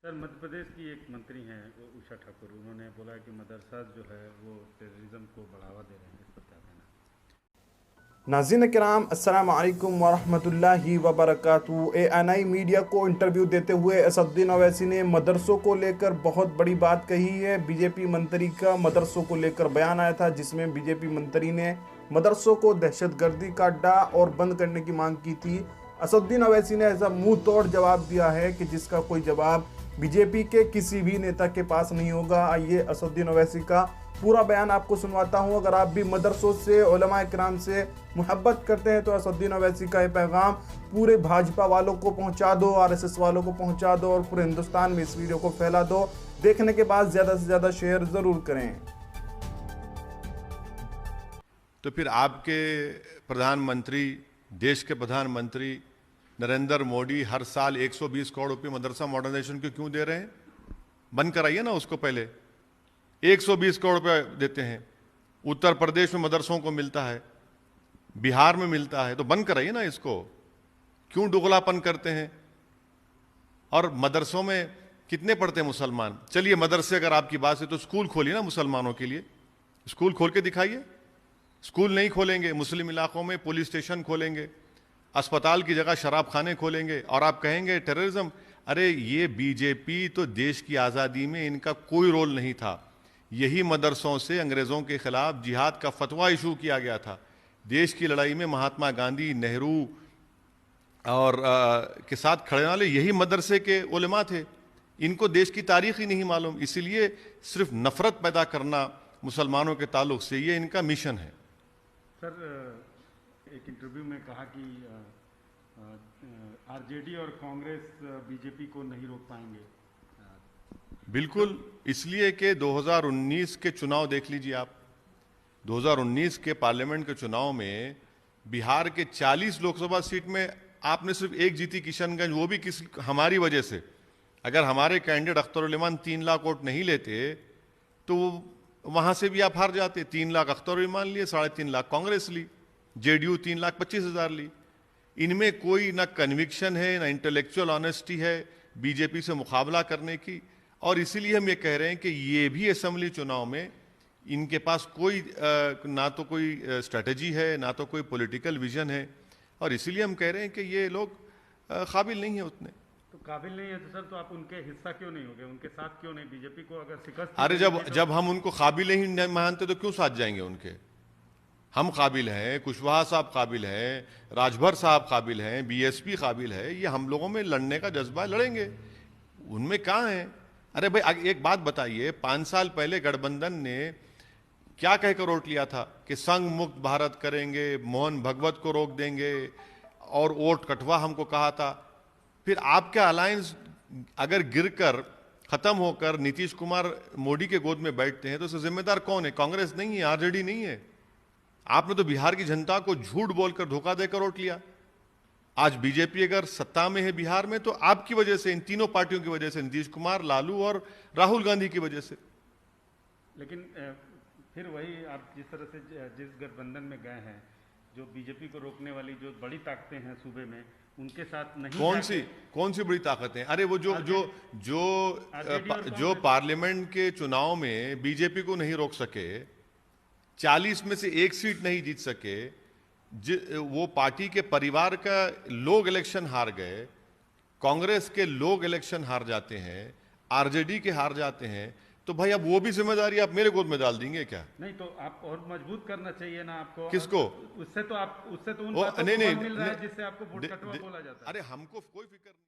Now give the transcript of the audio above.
Sir, Madhya Pradesh की एक मंत्री हैं उषा ठाकुर, उन्होंने बोला कि मदरसा जो है वो टेररिज्म को बढ़ावा दे रहे हैं। इस पर क्या कहना? नाज़रीन किराम, अस्सलाम वालेकुम वरहमतुल्लाहि वबरकातुहू। ANI मीडिया को इंटरव्यू देते हुए असदुद्दीन ओवैसी ने मदरसों को लेकर बहुत बड़ी बात कही है। बीजेपी मंत्री का मदरसों को लेकर बयान आया था, जिसमें बीजेपी मंत्री ने मदरसों को दहशतगर्दी का अड्डा और बंद करने की मांग की थी। असदुद्दीन ओवैसी ने ऐसा मुंह तोड़ जवाब दिया है कि जिसका कोई जवाब बीजेपी के किसी भी नेता के पास नहीं होगा। आइए असदुद्दीन ओवैसी का पूरा बयान आपको सुनवाता हूं। अगर आप भी मदरसों से, उलमा इकराम से मोहब्बत करते हैं तो असदुद्दीन ओवैसी का ये पैगाम पूरे भाजपा वालों को पहुंचा दो, RSS वालों को पहुंचा दो और पूरे हिंदुस्तान में इस वीडियो को फैला दो। देखने के बाद ज़्यादा से ज़्यादा शेयर ज़रूर करें। तो फिर आपके प्रधानमंत्री, देश के प्रधानमंत्री नरेंद्र मोदी हर साल 120 करोड़ रुपए मदरसा मॉडर्नाइजेशन को क्यों दे रहे हैं? बंद कराइए ना उसको। पहले 120 करोड़ रुपए देते हैं, उत्तर प्रदेश में मदरसों को मिलता है, बिहार में मिलता है, तो बंद कराइए ना इसको। क्यों दुगलापन करते हैं? और मदरसों में कितने पढ़ते हैं मुसलमान? चलिए, मदरसे अगर आपकी बात है तो स्कूल खोलिए ना मुसलमानों के लिए, स्कूल खोल के दिखाइए। स्कूल नहीं खोलेंगे, मुस्लिम इलाकों में पुलिस स्टेशन खोलेंगे, अस्पताल की जगह शराब खाने खोलेंगे, और आप कहेंगे टेररिज्म। अरे ये बीजेपी तो देश की आज़ादी में इनका कोई रोल नहीं था। यही मदरसों से अंग्रेज़ों के खिलाफ जिहाद का फतवा इशू किया गया था। देश की लड़ाई में महात्मा गांधी, नेहरू और के साथ खड़े वाले यही मदरसे के उलमा थे। इनको देश की तारीख ही नहीं मालूम, इसीलिए सिर्फ नफरत पैदा करना मुसलमानों के ताल्लुक से ये इनका मिशन है। सर, एक इंटरव्यू में कहा कि आरजेडी और कांग्रेस बीजेपी को नहीं रोक पाएंगे। बिल्कुल, इसलिए कि 2019 के चुनाव देख लीजिए आप। 2019 के पार्लियामेंट के चुनाव में बिहार के 40 लोकसभा सीट में आपने सिर्फ एक जीती, किशनगंज, वो भी हमारी वजह से। अगर हमारे कैंडिडेट अख्तर उल ईमान 3 लाख वोट नहीं लेते तो वहां से भी आप हार जाते। 3 लाख अख्तर उल ईमान लिए, 3.5 लाख कांग्रेस ली, JDU 3,25,000 ली। इनमें कोई ना कन्विक्शन है, ना इंटेलेक्चुअल ऑनेस्टी है बीजेपी से मुकाबला करने की। और इसीलिए हम ये कह रहे हैं कि ये भी असेंबली चुनाव में इनके पास कोई ना तो कोई स्ट्रेटजी है, ना तो कोई पॉलिटिकल विजन है, और इसीलिए हम कह रहे हैं कि ये लोग काबिल नहीं है उतने। तो काबिल नहीं है तो सर, तो आप उनके हिस्सा क्यों नहीं हो गए? उनके साथ क्यों नहीं? बीजेपी को अगर शिकस्त, अरे जब हम उनको काबिल ही नहीं मानते तो क्यों साथ जाएंगे उनके? हम काबिल हैं, कुशवाहा साहब काबिल हैं, राजभर साहब काबिल हैं, BSP काबिल है। ये हम लोगों में लड़ने का जज्बा है, लड़ेंगे। उनमें कहाँ है? अरे भाई, एक बात बताइए, 5 साल पहले गठबंधन ने क्या कहकर वोट लिया था कि संघ मुक्त भारत करेंगे, मोहन भगवत को रोक देंगे, और वोट कटवा हमको कहा था। फिर आपका अलायंस अगर गिरकर खत्म होकर नीतीश कुमार मोदी के गोद में बैठते हैं तो उसका जिम्मेदार कौन है? कांग्रेस नहीं है, RJD नहीं है। आपने तो बिहार की जनता को झूठ बोलकर, धोखा देकर वोट लिया। आज बीजेपी अगर सत्ता में है बिहार में तो आपकी वजह से, इन तीनों पार्टियों की वजह से, नीतीश कुमार, लालू और राहुल गांधी की वजह से। लेकिन फिर वही, आप जिस तरह से जिस गठबंधन में गए हैं, जो बीजेपी को रोकने वाली जो बड़ी ताकतें हैं सूबे में, उनके साथ नहीं। कौन सी बड़ी ताकतें? अरे वो जो पार्लियामेंट के चुनाव में बीजेपी को नहीं रोक सके, 40 में से 1 सीट नहीं जीत सके, वो पार्टी के परिवार का लोग इलेक्शन हार गए, कांग्रेस के लोग इलेक्शन हार जाते हैं, RJD के हार जाते हैं, तो भाई अब वो भी जिम्मेदारी आप मेरे गोद में डाल देंगे क्या? नहीं, तो आप और मजबूत करना चाहिए ना आपको। किसको? उससे तो उन बातों को मिल रहा है जिससे आपको वोट कटवा बोला जाता है। अरे हमको कोई फिक्र नहीं।